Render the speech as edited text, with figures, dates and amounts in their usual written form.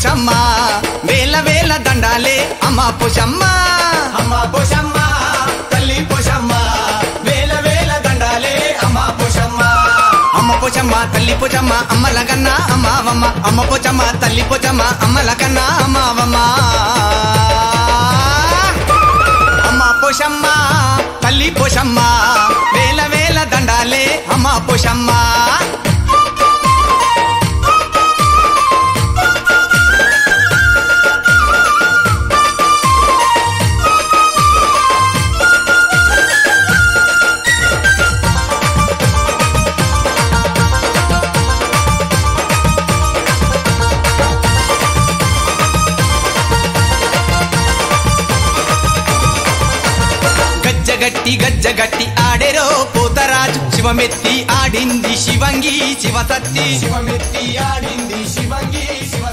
పోషమ్మ వేల వేల దండాలే అమ్మ పోషమ్మ అమ్మ పోషమ్మ తల్లి పోషమ్మ వేల వేల దండాలే అమ్మ పోషమ్మ అమ్మ పోచమ్మ తల్లి పోచమ్మ అమ్మల కన్నా అమ్మావమ్మ అమ్మ పోచమ్మ తల్లి పోచమ్మ అమ్మల కన్నా అమ్మావమ్మ అమ్మ పోషమ్మ తల్లి పోషమ్మ వేల వేల దండాలే అమ్మ పోషమ్మ గజ్జగట్టి ఆడేరో పోతరాజు శివమెత్తి ఆడింది శివంగి శివసత్తి శివమెత్తి ఆడింది శివంగి శివ